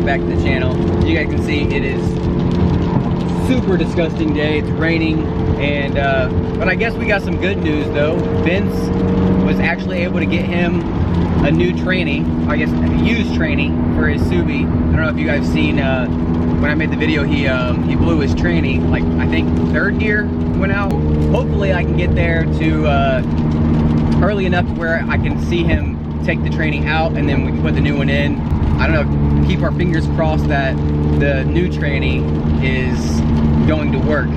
welcome back to the channel. As you guys can see, it is super disgusting day. It's raining, and but I guess we got some good news though. Vince was actually able to get him a new tranny, I guess a used tranny for his Subi. I don't know if you guys seen when I made the video, he blew his tranny, like I think third gear went out. Hopefully I can get there to early enough to where I can see him take the tranny out and then we can put the new one in. I don't know, keep our fingers crossed that the new tranny is going to work.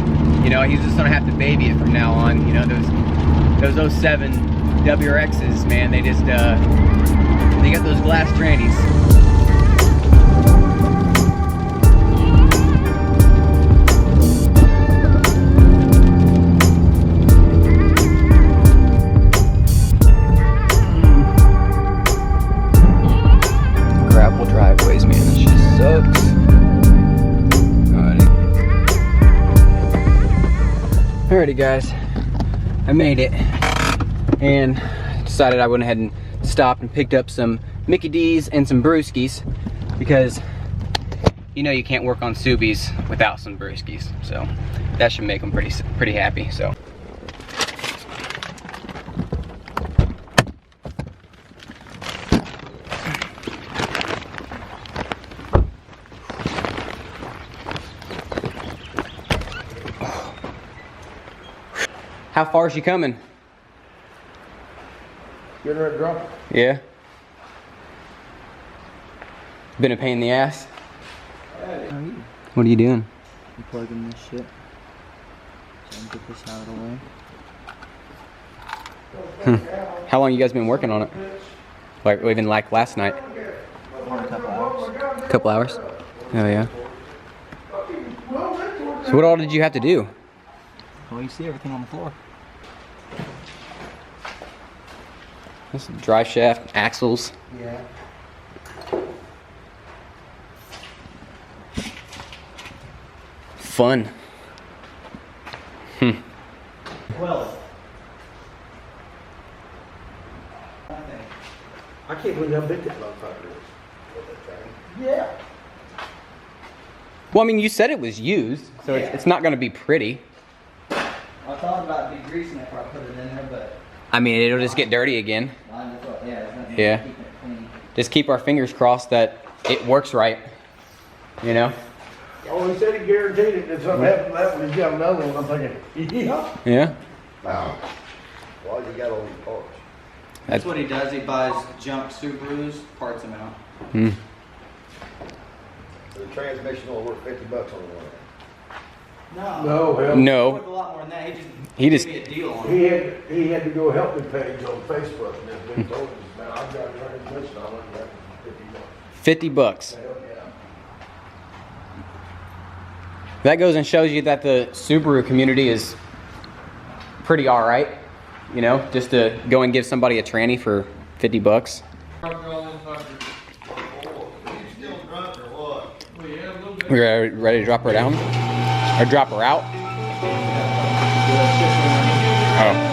You know, he's just gonna have to baby it from now on. You know, those 07 WRXs, man, they just they got those glass trannies. Gravel driveways, man, this shit sucks. Alrighty guys, I made it and decided I went ahead and stopped and picked up some Mickey D's and some brewskis because you know you can't work on Subis without some brewskis, so that should make them pretty happy. So how far is she coming? Getting ready to drop it. Yeah. Been a pain in the ass. Hey. What are you doing? I'm plugging this shit. So I can get this out of the way. How long you guys been working on it? Like even like last night? A couple hours. A couple hours? Oh yeah. So what all did you have to do? Well, you see everything on the floor. This is drive shaft, axles. Yeah. Fun. Well, I can't believe how big that motherfucker is. Yeah. Well, I mean, you said it was used, so Yeah. it's not going to be pretty. I thought about degreasing it before I put it in there, but I mean, it'll just get dirty again. Yeah. Keep it clean. Just keep our fingers crossed that it works right. You know? Oh, he said he guaranteed it. If something happened to that one, he's got another one. I'm thinking, yeah. Yeah. Wow. Well, you got all these parts. That's what he does. He buys junk Subarus, parts them out. Hmm. So the transmission will work $50 on the one. No, hell. No. Worth a lot more than that. He just- gave me a deal on He it. had to go help me page on Facebook, and then been told him, man, I've got a transmission. I want that for $50. $50. Hell yeah. That goes and shows you that the Subaru community is pretty alright. You know, just to go and give somebody a tranny for $50. We're ready to drop her down? Or drop her out? Oh.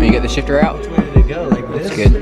You get the shifter out? Which way did it go? Like this? That's good.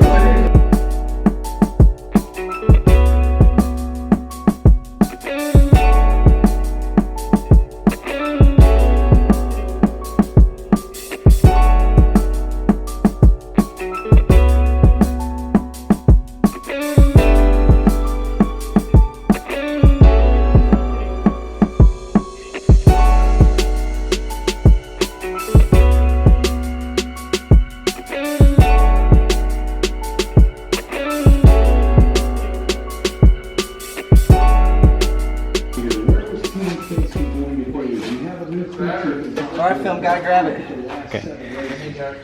gotta grab it. Okay.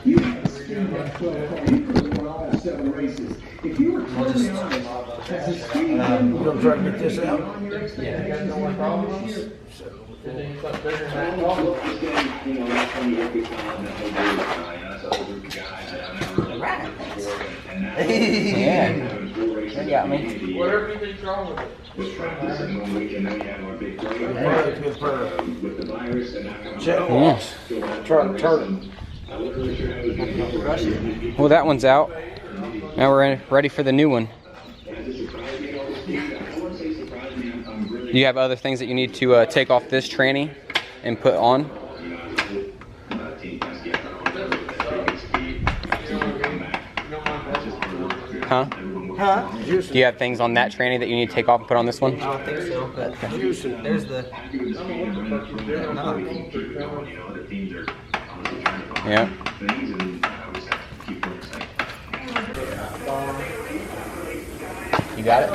You gonna try to get this out? Yeah. They got me. Yeah, Yes. try to turn it. Well, that one's out. Now we're ready for the new one. Do you have other things that you need to take off this tranny and put on? Huh? Huh? Do you have things on that tranny that you need to take off and put on this one? I don't think so, but there's the... Yeah. You got it?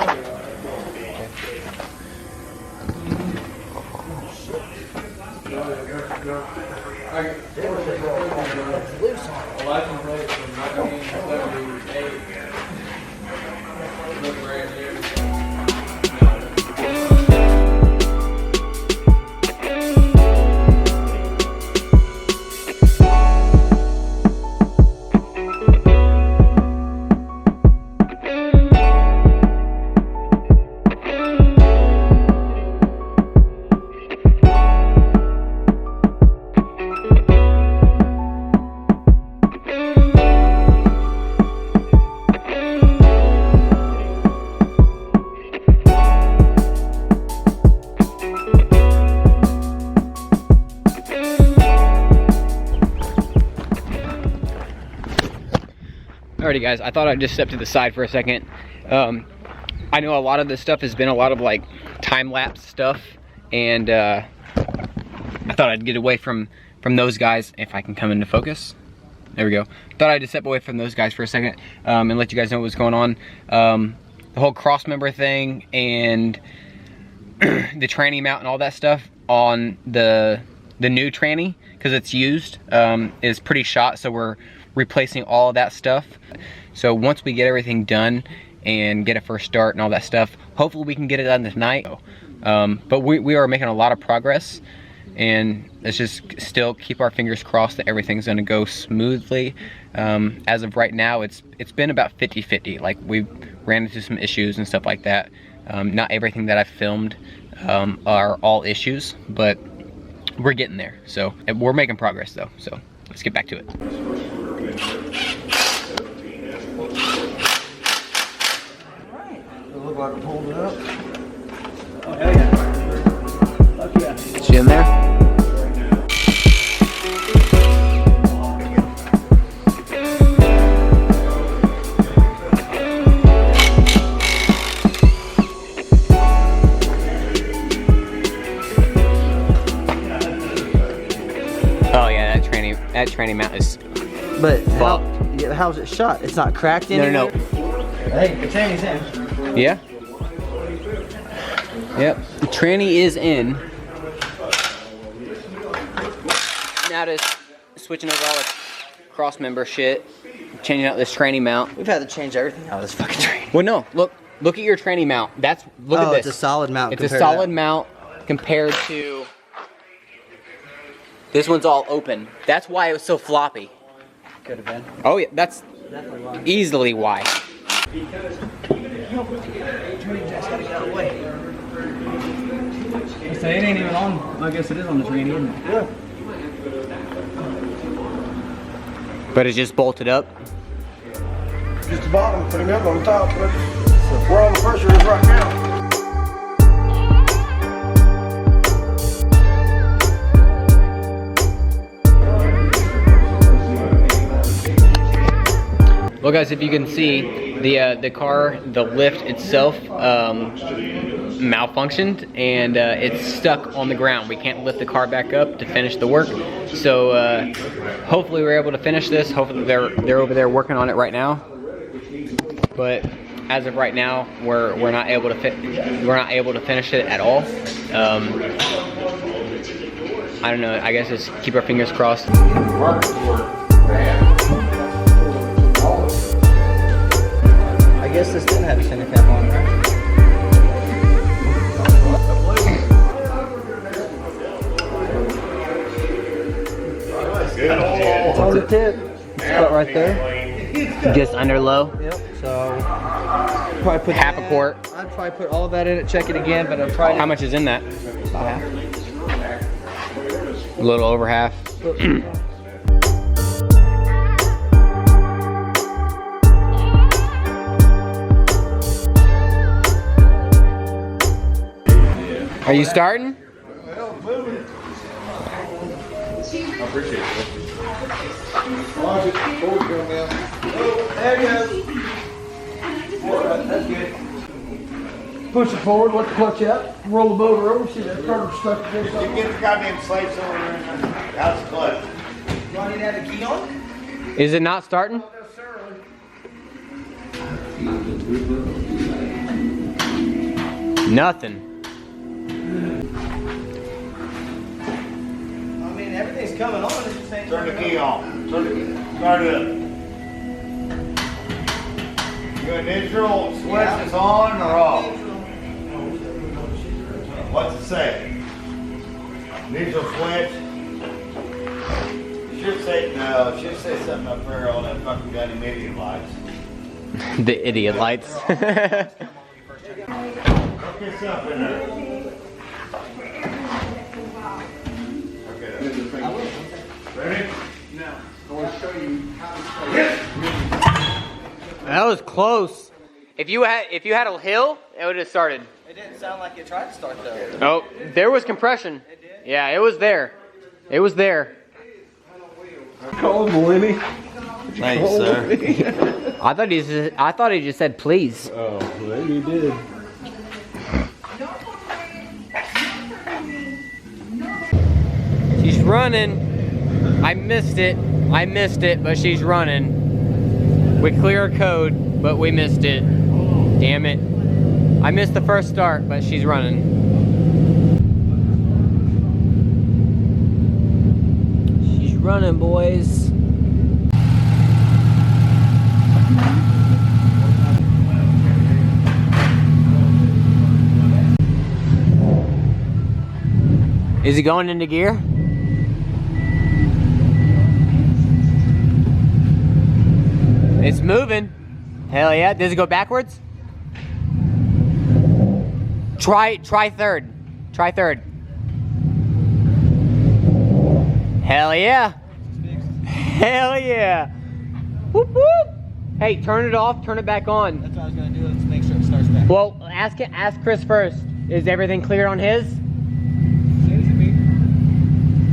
Alrighty guys, I thought I'd just step to the side for a second. I know a lot of this stuff has been a lot of like time-lapse stuff, and I thought I'd get away from those guys if I can come into focus. There we go. Thought I'd just step away from those guys for a second and let you guys know what's going on. The whole cross member thing and the tranny mount and all that stuff on the new tranny, because it's used, is pretty shot, so we're replacing all of that stuff. So once we get everything done and get a first start and all that stuff, hopefully we can get it done tonight. But we are making a lot of progress, and let's just still keep our fingers crossed that everything's going to go smoothly. As of right now, it's been about 50-50. Like, we ran into some issues and stuff like that. Not everything that I've filmed are all issues, but we're getting there. So we're making progress though, so let's get back to it. Look like I pulled it up. Oh, hell yeah. Fuck yeah. Is she in there? Oh yeah, that tranny mount is... But how's it shot? It's not cracked anywhere? No. Hey, the tranny's in. Yeah. Yep. The tranny is in. Now just switching over all the cross member shit, changing out this tranny mount. We've had to change everything out of this fucking tranny. Well, no. Look at your tranny mount. Look at this. It's a solid mount. It's a solid mount compared to this one's all open. That's why it was so floppy. Could have been. Oh yeah, that's Definitely why. easily why. So it ain't even on. I guess it is on the tranny, isn't it? Yeah. But it's just bolted up. Just the bottom, put him up on top. That's where all the pressure is right now. Well guys, if you can see, the car, the lift itself malfunctioned, and it's stuck on the ground. We can't lift the car back up to finish the work. So hopefully we're able to finish this. Hopefully they're over there working on it right now. But as of right now, we're not able to finish it at all. I don't know, I guess just keep our fingers crossed. I guess this didn't have a center cap on, right? It's on the tip. It's cut right there. Just under low. Yep. So probably put Half a quart. I'd probably put all that in it, check it again, but I'm probably How much is in that? about half. A little over half. Are you starting? I appreciate it. There you go. That's good. Push it forward, let the clutch out, roll the motor over, see that starter stuck against You get the goddamn slates over there. How's the clutch? Do I need to have a key on? Is it not starting? Nothing. I mean, everything's coming on, it's just ain't Turn the turning key on. on. Turn the key. Start it up. Your neutral switch is on or off? What's it say? Neutral switch. It should say no. It should say something up there on that fucking goddamn idiot lights. The idiot lights. Look this up in there. Okay. Ready? That was close. If you had a hill, it would have started. It didn't sound like it tried to start though. Oh, there was compression. Yeah, it was there. It was there. Call him Lenny. Thanks, sir. I thought he just said please. Oh, maybe he did. She's running. I missed it, but she's running. We clear a code, but we missed it. Damn it. I missed the first start, but she's running. She's running, boys. Is it going into gear? It's moving. Hell yeah. Does it go backwards? Try third. Try third. Hell yeah. Hell yeah. Whoop whoop. Hey, turn it off, turn it back on. That's what I was gonna do, let's make sure it starts back. Well, ask Chris first. Is everything clear on his? Seems to be.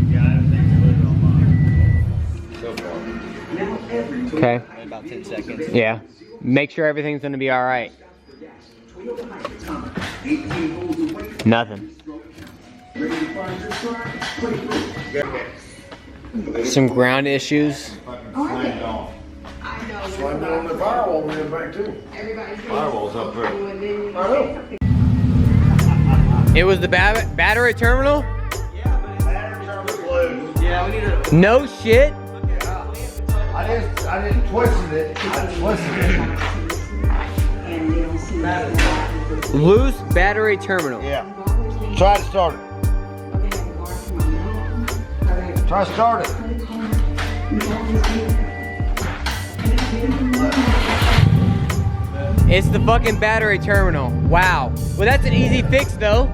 Yeah, everything's good on mine. So far. Okay. About 10 seconds. Yeah. Make sure everything's gonna be all right. Nothing. Some ground issues. Fucking slammed on. Slammed on the firewall in the back too. Firewall's up there. I know. It was the battery terminal? Battery terminal's loose. Yeah, we need to. No shit. I didn't twist it. I twisted it. Loose battery terminal. Yeah. Try to start it. Try to start it. It's the fucking battery terminal. Wow. Well, that's an easy fix though,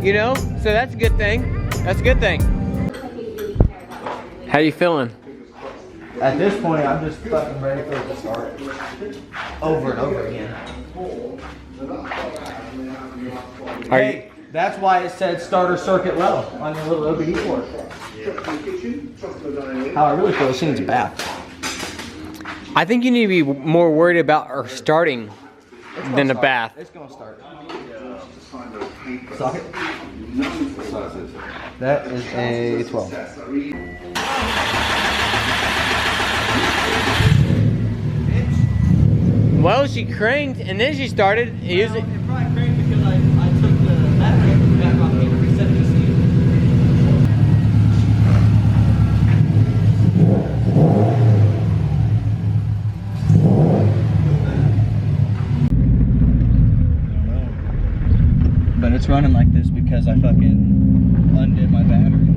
you know? So that's a good thing. That's a good thing. How you feeling? At this point, I'm just fucking ready for it to start. Over and over again. Hey, that's why it said starter circuit low on your little OBD port. How I really feel is she needs a bath. I think you need to be more worried about her starting than a bath. It's gonna start. Socket? That is a 12. Well, she cranked and then she started using. It probably cranked because I took the battery back off and reset it to it's running like this because I fucking undid my battery.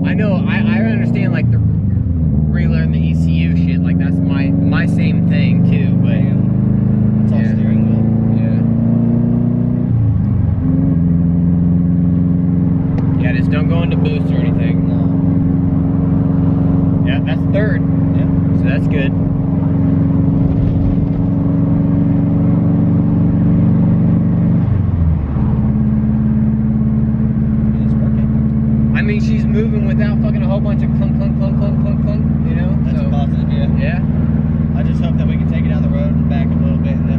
I know, I understand like the relearn the ECU shit, like that's my same thing too, but It's all steering wheel. Yeah, just don't go into boost or anything. No. Yeah, that's third. Yeah. So that's good. It's working. I mean, she's moving without fucking a whole bunch of clunk, clunk, clunk, clunk, clunk, clunk, you know? That's So, a positive, yeah. yeah. I just hope that we can take it down the road and back a little bit, and then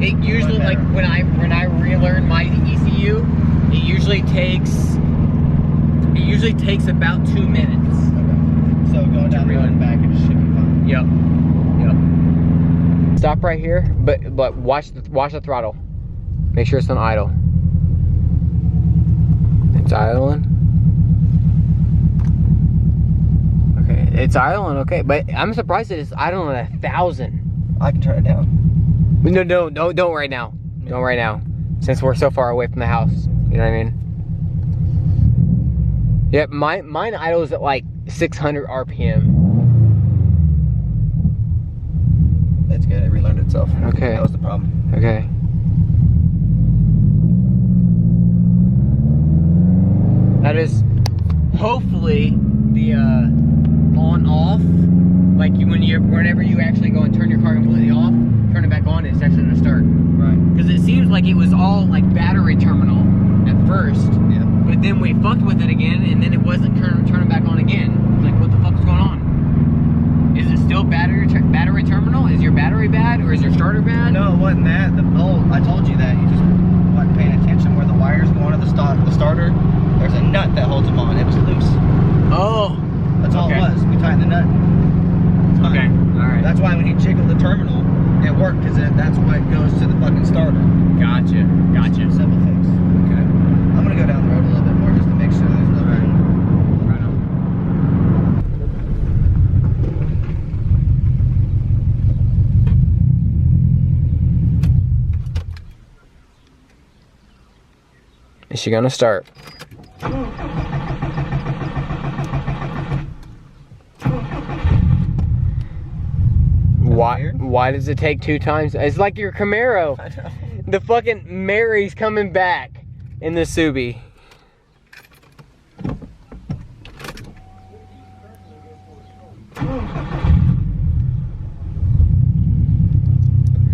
It usually, like, when I relearn my ECU, it usually takes about 2 minutes. so going down the road and back, it should be fine. Yep. Stop right here, but watch the throttle. Make sure it's on idle. It's idling. Okay, it's idling. Okay, but I'm surprised that it's idling at 1,000. I can turn it down. No, don't right now. Don't right now, since we're so far away from the house. You know what I mean? Yeah, mine idles at like 600 RPM. It's good. It relearned itself. Okay. That was the problem. Okay. That is hopefully the on-off. Like whenever you actually go and turn your car completely off, turn it back on, it's actually gonna start. Right. Because it seems like it was all like battery terminal at first. Yeah. But then we fucked with it again, and then it wasn't turning back on again. Like, what the fuck is going on? Is it still battery terminal? Is your battery bad, or is your starter bad? No, it wasn't that. The bolt, I told you that. You just weren't paying attention where the wires go onto the starter. There's a nut that holds them on. It was loose. Oh. That's all Okay. it was. We tightened the nut. It's fine. Okay. All right. That's why when you jiggle the terminal, it worked, because that's why it goes to the fucking starter. Gotcha. Gotcha. Simple fix. Okay. I'm gonna go down the road a little bit more just to make sure there's no Right on. Is she gonna start? Why does it take 2 times? It's like your Camaro. I know. The fucking Mary's coming back in the Subi.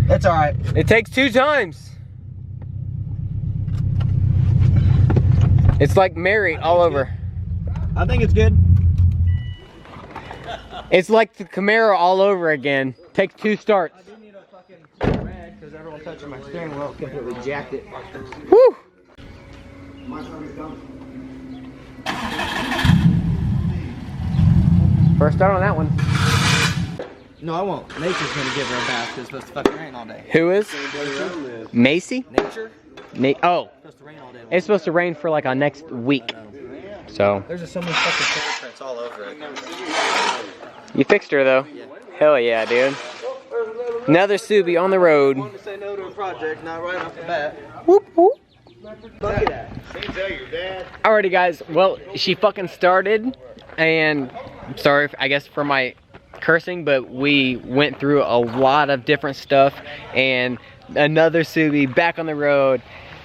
That's all right. It takes 2 times. It's like Mary all over. I think it's good. It's like the Camaro all over again. Takes 2 starts. I do need a fucking rag because everyone touching my steering wheel completely jacked it. Woo! First start on that one. No, I won't. Nature's gonna give her a bath because it's supposed to fucking rain all day. Who is? Macy? Nature? Oh, It's supposed to rain all day. it's supposed to rain for like a next week. So, There's just so many fucking fingerprints all over it. you fixed her though. Yeah. Hell yeah, dude. Another Subi on the road. Wanted to say no to a project, not right off the bat. Whoop, whoop. Look at that. Alrighty guys, well, she fucking started, and I'm sorry, I guess, for my cursing, but we went through a lot of different stuff, and another Subi back on the road,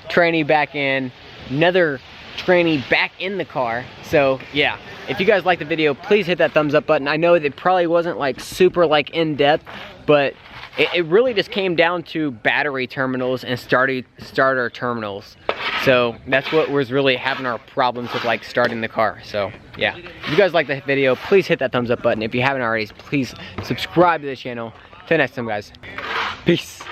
tranny back in, another tranny back in the car. So yeah, if you guys like the video, please hit that thumbs up button. I know it probably wasn't like super like in depth, but it really just came down to battery terminals and starter terminals. So that's what was really having our problems with like starting the car. So yeah, if you guys like the video, please hit that thumbs up button. If you haven't already, please subscribe to the channel. Till next time guys, peace.